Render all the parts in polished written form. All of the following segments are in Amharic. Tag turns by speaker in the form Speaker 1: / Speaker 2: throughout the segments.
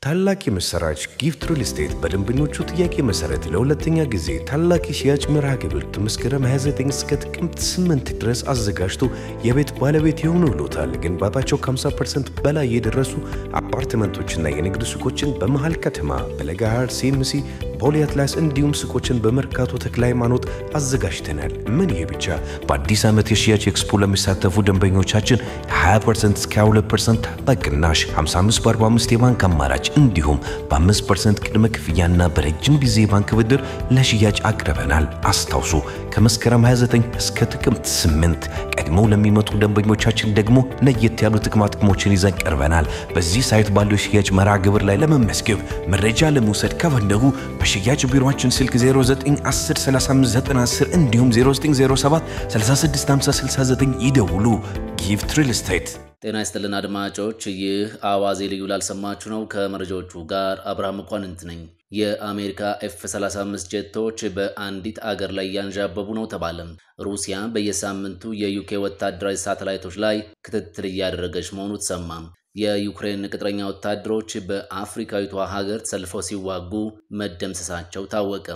Speaker 1: ታላቅ የምስራች ጊፍት ሪል ስቴት በደንበኞቹ ጥያቄ መሰረት ለሁለተኛ ጊዜ ታላቅ የሽያጭ መርሃ ግብር መስከረም 29 እስከ ጥቅምት 8 ድረስ አዘጋጅቶ የቤት ባለቤት የሆኑ ብሎታል። ግንባታቸው ከ50% በላይ የደረሱ አፓርትመንቶችና የንግድ ሱቆችን በመሃል ከተማ በለጋሃር ሲኤምሲ ቦሌ አትላስ እንዲሁም ሱቆችን በመርካቶ ተክለ ሃይማኖት አዘጋጅተናል። ምን ይሄ ብቻ! በአዲስ ዓመት የሽያጭ ኤክስፖ ለሚሳተፉ ደንበኞቻችን 20% እስከ 22% በቅናሽ 55 በ45 የባንክ አማራጭ እንዲሁም በ5% ቅድመ ክፍያና በረጅም ጊዜ ባንክ ብድር ለሽያጭ አቅርበናል። አስታውሱ ከመስከረም 29 እስከ ጥቅምት 8 ቀድመው ለሚመጡ ደንበኞቻችን ደግሞ ለየት ያሉ ጥቅሞችን ይዘን ቀርበናል። በዚህ ሳይት ባለው የሽያጭ መርሃ ግብር ላይ ለመመስገብ መረጃ ለመውሰድ ከፈለጉ በሽያጭ ቢሮአችን ስልክ 0910 3590 እንዲሁም 0907 365069 ይደውሉ። ጊፍት ሪል ስቴት።
Speaker 2: ጤና ይስጥልን አድማጮች፣ ይህ አዋዜ ልዩ ላልሰማችሁ ነው። ከመረጃዎቹ ጋር አብርሃም መኳንንት ነኝ። የአሜሪካ F-35 ጀቶች በአንዲት አገር ላይ ያንዣበቡ ነው ተባለ። ሩሲያ በየሳምንቱ የዩኬ ወታደራዊ ሳተላይቶች ላይ ክትትል እያደረገች መሆኑ ተሰማ። የዩክሬን ቅጥረኛ ወታደሮች በአፍሪካዊቷ ሀገር ተሰልፈው ሲዋጉ መደምሰሳቸው ታወቀ።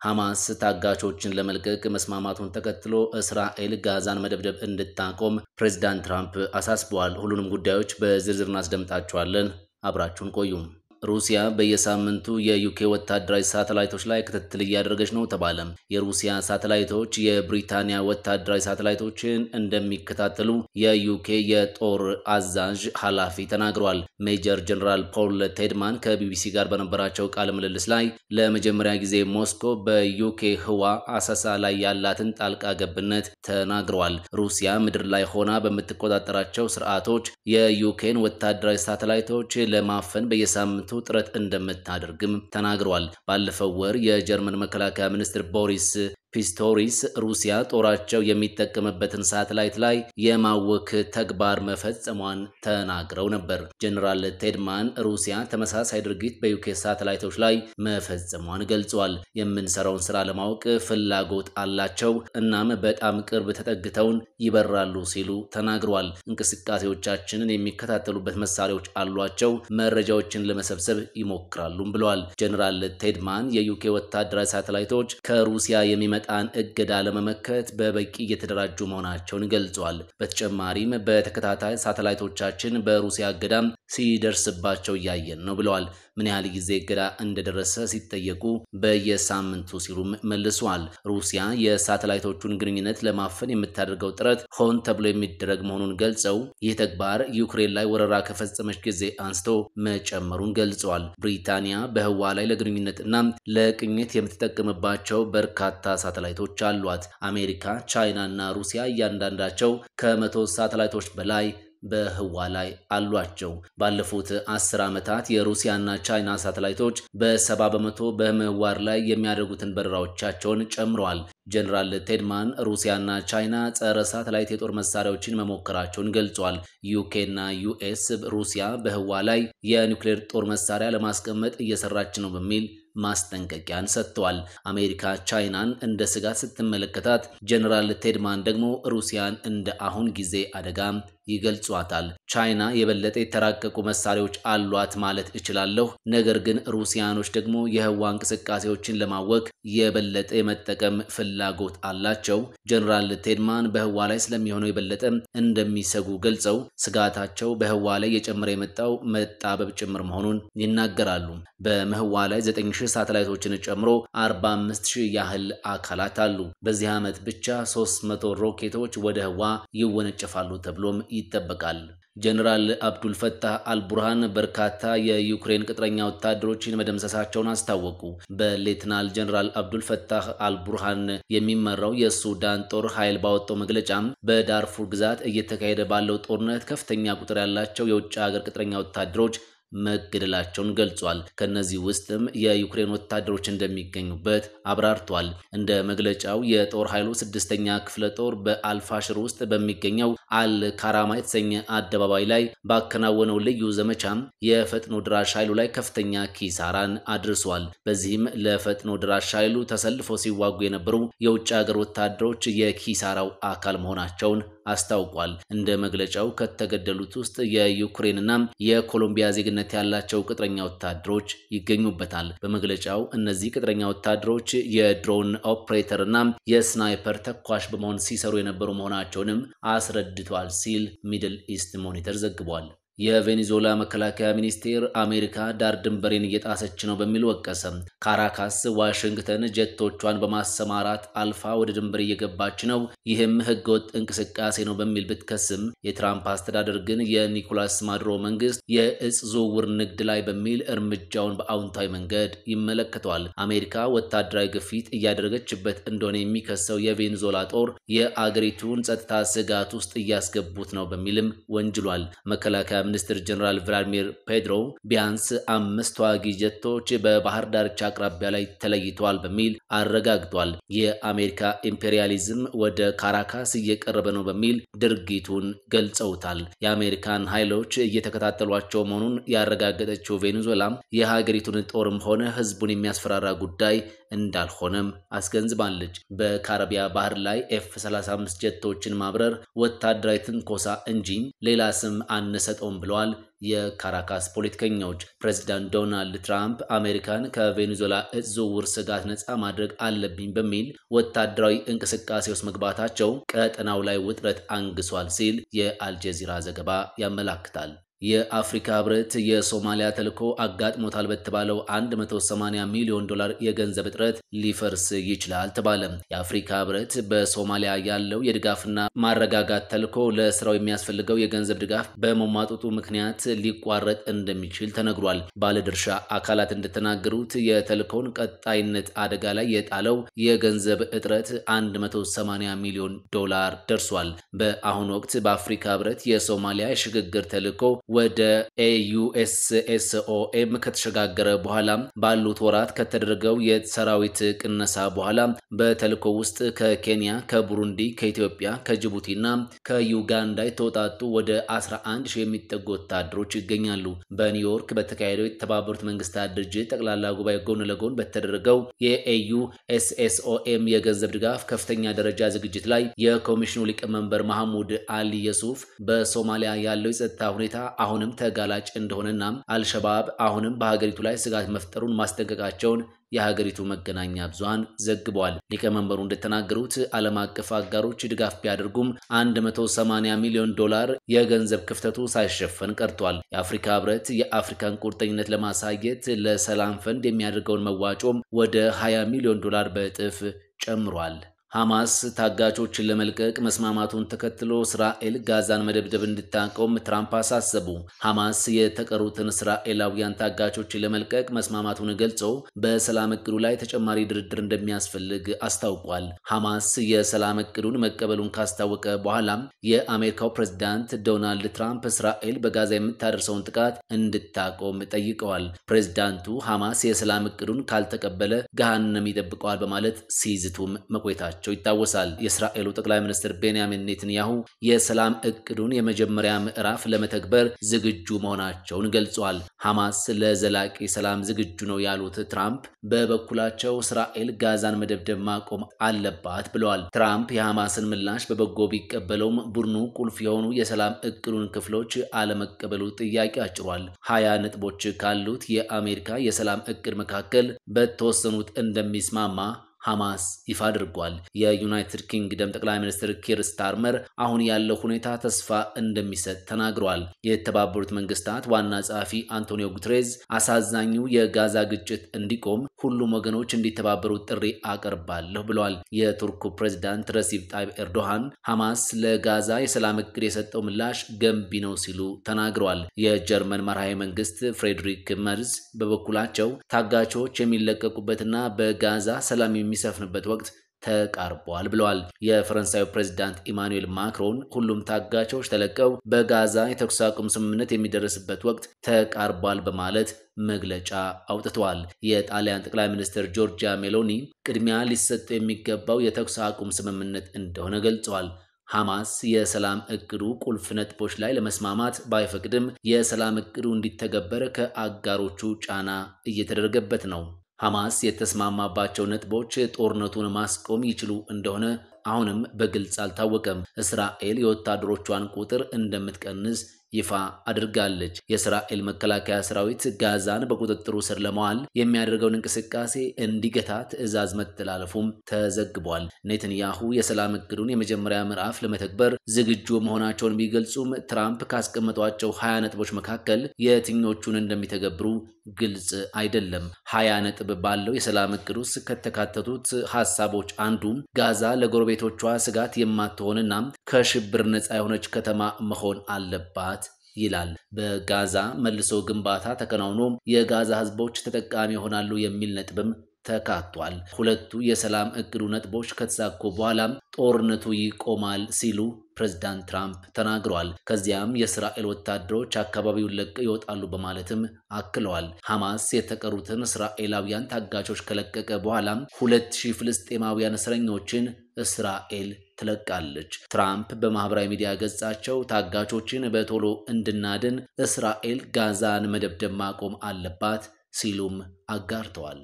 Speaker 2: ሐማስ ታጋቾችን ለመልቀቅ መስማማቱን ተከትሎ እስራኤል ጋዛን መደብደብ እንድታቆም ፕሬዝዳንት ትራምፕ አሳስበዋል። ሁሉንም ጉዳዮች በዝርዝር እናስደምጣቸዋለን። አብራችሁን ቆዩ። ሩሲያ በየሳምንቱ የዩኬ ወታደራዊ ሳተላይቶች ላይ ክትትል እያደረገች ነው ተባለ። የሩሲያ ሳተላይቶች የብሪታንያ ወታደራዊ ሳተላይቶችን እንደሚከታተሉ የዩኬ የጦር አዛዥ ኃላፊ ተናግሯል። ሜጀር ጀነራል ፖል ቴድማን ከቢቢሲ ጋር በነበራቸው ቃለ ምልልስ ላይ ለመጀመሪያ ጊዜ ሞስኮ በዩኬ ህዋ አሰሳ ላይ ያላትን ጣልቃ ገብነት ተናግረዋል። ሩሲያ ምድር ላይ ሆና በምትቆጣጠራቸው ስርዓቶች የዩኬን ወታደራዊ ሳተላይቶች ለማፈን በየሳምንቱ ጥረት እንደምታደርግም ተናግሯል። ባለፈው ወር የጀርመን መከላከያ ሚኒስትር ቦሪስ ፒስቶሪስ ሩሲያ ጦራቸው የሚጠቀምበትን ሳተላይት ላይ የማወክ ተግባር መፈጸሟን ተናግረው ነበር። ጀነራል ቴድማን ሩሲያ ተመሳሳይ ድርጊት በዩኬ ሳተላይቶች ላይ መፈጸሟን ገልጿል። የምንሰራውን ስራ ለማወቅ ፍላጎት አላቸው፣ እናም በጣም ቅርብ ተጠግተውን ይበራሉ ሲሉ ተናግረዋል። እንቅስቃሴዎቻችንን የሚከታተሉበት መሳሪያዎች አሏቸው፣ መረጃዎችን ለመሰብሰብ ይሞክራሉም ብለዋል። ጀነራል ቴድማን የዩኬ ወታደራዊ ሳተላይቶች ከሩሲያ የሚመጣን እገዳ ለመመከት በበቂ እየተደራጁ መሆናቸውን ገልጿል። በተጨማሪም በተከታታይ ሳተላይቶቻችን በሩሲያ እገዳም ሲደርስባቸው እያየን ነው ብለዋል። ምን ያህል ጊዜ እገዳ እንደደረሰ ሲጠየቁ በየሳምንቱ ሲሉም መልሰዋል። ሩሲያ የሳተላይቶቹን ግንኙነት ለማፈን የምታደርገው ጥረት ሆን ተብሎ የሚደረግ መሆኑን ገልጸው ይህ ተግባር ዩክሬን ላይ ወረራ ከፈጸመች ጊዜ አንስቶ መጨመሩን ገልጸዋል። ብሪታንያ በህዋ ላይ ለግንኙነትና ለቅኝት የምትጠቀምባቸው በርካታ ሳተላይቶች አሏት። አሜሪካ፣ ቻይና እና ሩሲያ እያንዳንዳቸው ከ100 ሳተላይቶች በላይ በህዋ ላይ አሏቸው። ባለፉት 10 ዓመታት የሩሲያና ቻይና ሳተላይቶች በ70 በመቶ በምህዋር ላይ የሚያደርጉትን በረራዎቻቸውን ጨምረዋል። ጀነራል ቴድማን ሩሲያና ቻይና ጸረ ሳተላይት የጦር መሳሪያዎችን መሞከራቸውን ገልጿል። ዩኬ እና ዩኤስ ሩሲያ በህዋ ላይ የኒውክሌር ጦር መሳሪያ ለማስቀመጥ እየሰራች ነው በሚል ማስጠንቀቂያን ሰጥተዋል። አሜሪካ ቻይናን እንደ ስጋት ስትመለከታት፣ ጀነራል ቴድማን ደግሞ ሩሲያን እንደ አሁን ጊዜ አደጋም ይገልጿታል። ቻይና የበለጠ የተራቀቁ መሳሪያዎች አሏት ማለት እችላለሁ፣ ነገር ግን ሩሲያኖች ደግሞ የህዋ እንቅስቃሴዎችን ለማወክ የበለጠ የመጠቀም ፍላጎት አላቸው። ጀነራል ቴድማን በህዋ ላይ ስለሚሆነው የበለጠ እንደሚሰጉ ገልጸው ስጋታቸው በህዋ ላይ የጨመረ የመጣው መጣበብ ጭምር መሆኑን ይናገራሉ። በምህዋ ላይ 9000 ሳተላይቶችን ጨምሮ 45000 ያህል አካላት አሉ። በዚህ ዓመት ብቻ 300 ሮኬቶች ወደ ህዋ ይወነጨፋሉ ተብሎም ይጠበቃል። ጀነራል አብዱል ፈታህ አልቡርሃን በርካታ የዩክሬን ቅጥረኛ ወታደሮችን መደምሰሳቸውን አስታወቁ። በሌተናል ጀነራል አብዱል ፈታህ አልቡርሃን የሚመራው የሱዳን ጦር ኃይል ባወጣው መግለጫም በዳርፉር ግዛት እየተካሄደ ባለው ጦርነት ከፍተኛ ቁጥር ያላቸው የውጭ ሀገር ቅጥረኛ ወታደሮች መገደላቸውን ገልጿል። ከነዚህ ውስጥም የዩክሬን ወታደሮች እንደሚገኙበት አብራርቷል። እንደ መግለጫው የጦር ኃይሉ 6ኛ ክፍለ ጦር በአልፋሽር ውስጥ በሚገኘው አልካራማ የተሰኘ አደባባይ ላይ ባከናወነው ልዩ ዘመቻም የፈጥኖ ድራሽ ኃይሉ ላይ ከፍተኛ ኪሳራን አድርሷል። በዚህም ለፈጥኖ ድራሽ ኃይሉ ተሰልፈው ሲዋጉ የነበሩ የውጭ ሀገር ወታደሮች የኪሳራው አካል መሆናቸውን አስታውቋል። እንደ መግለጫው ከተገደሉት ውስጥ የዩክሬንና የኮሎምቢያ ዜግነት ተሰሚነት ያላቸው ቅጥረኛ ወታደሮች ይገኙበታል። በመግለጫው እነዚህ ቅጥረኛ ወታደሮች የድሮን ኦፕሬተርና የስናይፐር ተኳሽ በመሆን ሲሰሩ የነበሩ መሆናቸውንም አስረድቷል ሲል ሚድል ኢስት ሞኒተር ዘግቧል። የቬኔዙዌላ መከላከያ ሚኒስቴር አሜሪካ ዳር ድንበሬን እየጣሰች ነው በሚል ወቀሰ። ካራካስ ዋሽንግተን ጀቶቿን በማሰማራት አልፋ ወደ ድንበር እየገባች ነው፣ ይህም ህገወጥ እንቅስቃሴ ነው በሚል ብትከስም የትራምፕ አስተዳደር ግን የኒኮላስ ማዱሮ መንግስት የእጽ ዝውውር ንግድ ላይ በሚል እርምጃውን በአዎንታዊ መንገድ ይመለከተዋል። አሜሪካ ወታደራዊ ግፊት እያደረገችበት እንደሆነ የሚከሰው የቬኔዙዌላ ጦር የአገሪቱን ጸጥታ ስጋት ውስጥ እያስገቡት ነው በሚልም ወንጅሏል። መከላከያ ሚኒስትር ጀነራል ቭላዲሚር ፔድሮ ቢያንስ 5 ተዋጊ ጀቶች በባህር ዳርቻ አቅራቢያ ላይ ተለይተዋል በሚል አረጋግጧል። የአሜሪካ ኢምፔሪያሊዝም ወደ ካራካስ እየቀረበ ነው በሚል ድርጊቱን ገልጸውታል። የአሜሪካን ኃይሎች እየተከታተሏቸው መሆኑን ያረጋገጠችው ቬኔዙዌላ የሀገሪቱን ጦርም ሆነ ህዝቡን የሚያስፈራራ ጉዳይ እንዳልሆነም አስገንዝባለች። በካረቢያ ባህር ላይ F-35 ጀቶችን ማብረር ወታደራዊ ትንኮሳ እንጂ ሌላ ስም አንሰጠውም ብለዋል የካራካስ ፖለቲከኞች። ፕሬዚዳንት ዶናልድ ትራምፕ አሜሪካን ከቬኔዙዌላ እጽ ዝውውር ስጋት ነፃ ማድረግ አለብኝ በሚል ወታደራዊ እንቅስቃሴ ውስጥ መግባታቸው ቀጠናው ላይ ውጥረት አንግሷል ሲል የአልጀዚራ ዘገባ ያመላክታል። የአፍሪካ ህብረት የሶማሊያ ተልዕኮ አጋጥሞታል በተባለው $180 ሚሊዮን የገንዘብ እጥረት ሊፈርስ ይችላል ተባለ። የአፍሪካ ህብረት በሶማሊያ ያለው የድጋፍና ማረጋጋት ተልዕኮ ለስራው የሚያስፈልገው የገንዘብ ድጋፍ በመሟጠጡ ምክንያት ሊቋረጥ እንደሚችል ተነግሯል። ባለድርሻ አካላት እንደተናገሩት የተልዕኮውን ቀጣይነት አደጋ ላይ የጣለው የገንዘብ እጥረት $180 ሚሊዮን ደርሷል። በአሁኑ ወቅት በአፍሪካ ህብረት የሶማሊያ የሽግግር ተልዕኮ ወደ AUSSOM ከተሸጋገረ በኋላ ባሉት ወራት ከተደረገው የሰራዊት ቅነሳ በኋላ በተልዕኮ ውስጥ ከኬንያ፣ ከቡሩንዲ፣ ከኢትዮጵያ፣ ከጅቡቲና ከዩጋንዳ የተውጣጡ ወደ 11,000 የሚጠጉ ወታደሮች ይገኛሉ። በኒውዮርክ በተካሄደው የተባበሩት መንግስታት ድርጅት ጠቅላላ ጉባኤ ጎን ለጎን በተደረገው የAUSSOM የገንዘብ ድጋፍ ከፍተኛ ደረጃ ዝግጅት ላይ የኮሚሽኑ ሊቀመንበር መሐሙድ አሊ የሱፍ በሶማሊያ ያለው የጸጥታ ሁኔታ አሁንም ተጋላጭ እንደሆነና አልሸባብ አሁንም በሀገሪቱ ላይ ስጋት መፍጠሩን ማስጠንቀቃቸውን የሀገሪቱ መገናኛ ብዙሃን ዘግቧል። ሊቀመንበሩ እንደተናገሩት ዓለም አቀፍ አጋሮች ድጋፍ ቢያደርጉም $180 ሚሊዮን የገንዘብ ክፍተቱ ሳይሸፈን ቀርቷል። የአፍሪካ ህብረት የአፍሪካን ቁርጠኝነት ለማሳየት ለሰላም ፈንድ የሚያደርገውን መዋጮም ወደ $20 ሚሊዮን በእጥፍ ጨምሯል። ሐማስ ታጋቾችን ለመልቀቅ መስማማቱን ተከትሎ እስራኤል ጋዛን መደብደብ እንድታቆም ትራምፕ አሳሰቡ። ሐማስ የተቀሩትን እስራኤላውያን ታጋቾችን ለመልቀቅ መስማማቱን ገልጾ በሰላም እቅዱ ላይ ተጨማሪ ድርድር እንደሚያስፈልግ አስታውቋል። ሐማስ የሰላም እቅዱን መቀበሉን ካስታወቀ በኋላም የአሜሪካው ፕሬዝዳንት ዶናልድ ትራምፕ እስራኤል በጋዛ የምታደርሰውን ጥቃት እንድታቆም ጠይቀዋል። ፕሬዝዳንቱ ሐማስ የሰላም እቅዱን ካልተቀበለ ገሃነም ይጠብቀዋል በማለት ሲዝቱም መቆየታቸው ይታወሳል። የእስራኤሉ ጠቅላይ ሚኒስትር ቤንያሚን ኔታንያሁ የሰላም እቅዱን የመጀመሪያ ምዕራፍ ለመተግበር ዝግጁ መሆናቸውን ገልጿል። ሐማስ ለዘላቂ ሰላም ዝግጁ ነው ያሉት ትራምፕ በበኩላቸው እስራኤል ጋዛን መደብደብ ማቆም አለባት ብለዋል። ትራምፕ የሐማስን ምላሽ በበጎ ቢቀበለውም ቡድኑ ቁልፍ የሆኑ የሰላም እቅዱን ክፍሎች አለመቀበሉ ጥያቄ አጭሯል። 20 ነጥቦች ካሉት የአሜሪካ የሰላም እቅድ መካከል በተወሰኑት እንደሚስማማ ሐማስ ይፋ አድርጓል። የዩናይትድ ኪንግደም ጠቅላይ ሚኒስትር ኪር ስታርመር አሁን ያለው ሁኔታ ተስፋ እንደሚሰጥ ተናግረዋል። የተባበሩት መንግስታት ዋና ጸሐፊ አንቶኒዮ ጉተሬዝ አሳዛኙ የጋዛ ግጭት እንዲቆም ሁሉም ወገኖች እንዲተባበሩ ጥሪ አቀርባለሁ ብለዋል። የቱርኩ ፕሬዝዳንት ረሲብ ጣይብ ኤርዶሃን ሐማስ ለጋዛ የሰላም እቅድ የሰጠው ምላሽ ገንቢ ነው ሲሉ ተናግረዋል። የጀርመን መራሄ መንግስት ፍሬድሪክ መርዝ በበኩላቸው ታጋቾች የሚለቀቁበትና በጋዛ ሰላም የሚሰፍንበት ወቅት ተቃርቧል ብለዋል። የፈረንሳዩ ፕሬዝዳንት ኢማኑኤል ማክሮን ሁሉም ታጋቾች ተለቀው በጋዛ የተኩስ አቁም ስምምነት የሚደረስበት ወቅት ተቃርቧል በማለት መግለጫ አውጥተዋል። የጣሊያን ጠቅላይ ሚኒስትር ጆርጂያ ሜሎኒ ቅድሚያ ሊሰጠው የሚገባው የተኩስ አቁም ስምምነት እንደሆነ ገልጸዋል። ሐማስ የሰላም እቅዱ ቁልፍ ነጥቦች ላይ ለመስማማት ባይፈቅድም የሰላም እቅዱ እንዲተገበር ከአጋሮቹ ጫና እየተደረገበት ነው። ሐማስ የተስማማባቸው ነጥቦች ጦርነቱን ማስቆም ይችሉ እንደሆነ አሁንም በግልጽ አልታወቀም። እስራኤል የወታደሮቿን ቁጥር እንደምትቀንስ ይፋ አድርጋለች። የእስራኤል መከላከያ ሰራዊት ጋዛን በቁጥጥሩ ስር ለማዋል የሚያደርገውን እንቅስቃሴ እንዲገታ ትዕዛዝ መተላለፉም ተዘግቧል። ኔትንያሁ የሰላም እቅዱን የመጀመሪያ ምዕራፍ ለመተግበር ዝግጁ መሆናቸውን ቢገልጹም ትራምፕ ካስቀመጧቸው 20 ነጥቦች መካከል የትኞቹን እንደሚተገብሩ ግልጽ አይደለም። 20 ነጥብ ባለው የሰላም እቅድ ውስጥ ከተካተቱት ሐሳቦች አንዱ ጋዛ ለጎረቤቶቿ ስጋት የማትሆንና ከሽብር ነፃ የሆነች ከተማ መሆን አለባት ይላል። በጋዛ መልሶ ግንባታ ተከናውኖ የጋዛ ህዝቦች ተጠቃሚ ይሆናሉ የሚል ነጥብም ተካቷል። ሁለቱ የሰላም እቅዱ ነጥቦች ከተሳኩ በኋላም ጦርነቱ ይቆማል ሲሉ ፕሬዝዳንት ትራምፕ ተናግረዋል። ከዚያም የእስራኤል ወታደሮች አካባቢውን ለቀው ይወጣሉ በማለትም አክለዋል። ሐማስ የተቀሩትን እስራኤላውያን ታጋቾች ከለቀቀ በኋላም 2000 ፍልስጤማውያን እስረኞችን እስራኤል ትለቃለች። ትራምፕ በማህበራዊ ሚዲያ ገጻቸው ታጋቾችን በቶሎ እንድናድን እስራኤል ጋዛን መደብደብ ማቆም አለባት ሲሉም አጋርተዋል።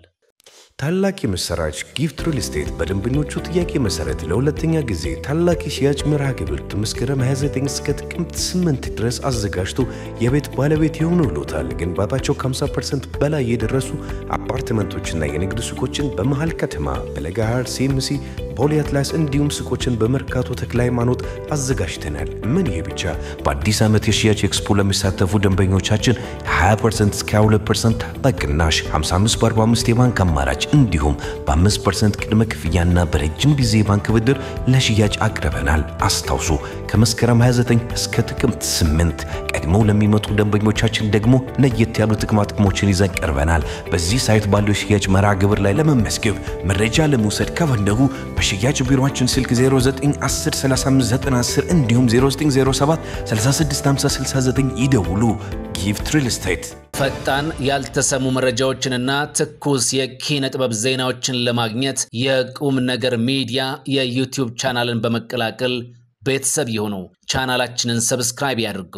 Speaker 1: ታላቅ የምስራች ጊፍት ሪል ስቴት በደንበኞቹ ጥያቄ መሰረት ለሁለተኛ ጊዜ ታላቅ የሽያጭ መርሃ ግብር መስከረም 29 እስከ ጥቅምት 8 ድረስ አዘጋጅቶ የቤት ባለቤት የሆኑ ብሎታል። ግንባታቸው ከ50% በላይ የደረሱ አፓርትመንቶችና የንግድ ሱቆችን በመሃል ከተማ በለጋሃር ሲኤምሲ ቦሌ አትላስ እንዲሁም ሱቆችን በመርካቶ ተክለ ሃይማኖት አዘጋጅተናል። ምን ይሄ ብቻ! በአዲስ ዓመት የሽያጭ ኤክስፖ ለሚሳተፉ ደንበኞቻችን 20% እስከ 22% ታላቅ ቅናሽ፣ 55 በ45 የባንክ አማራጭ እንዲሁም በ5% ቅድመ ክፍያና በረጅም ጊዜ ባንክ ብድር ለሽያጭ አቅርበናል። አስታውሱ ከመስከረም 29 እስከ ጥቅምት 8 ቀድመው ለሚመጡ ደንበኞቻችን ደግሞ ለየት ያሉ ጥቅሞችን ይዘን ቀርበናል። በዚህ ሳይት ባለው የሽያጭ መርሃ ግብር ላይ ለመመስገብ መረጃ ለመውሰድ ከፈለጉ በሽያጭ ቢሮአችን ስልክ 0910359010 እንዲሁም 0907365069 ይደውሉ። ጊፍት ሪል ስቴት
Speaker 2: ፈጣን ያልተሰሙ መረጃዎችንና ትኩስ የኪነ ጥበብ ዜናዎችን ለማግኘት የቁም ነገር ሚዲያ የዩቲዩብ ቻናልን በመቀላቀል ቤተሰብ ይሁኑ። ቻናላችንን ሰብስክራይብ ያድርጉ።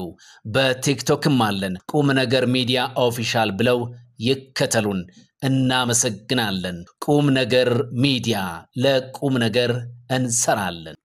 Speaker 2: በቲክቶክም አለን። ቁም ነገር ሚዲያ ኦፊሻል ብለው ይከተሉን። እናመሰግናለን። ቁም ነገር ሚዲያ ለቁም ነገር እንሰራለን።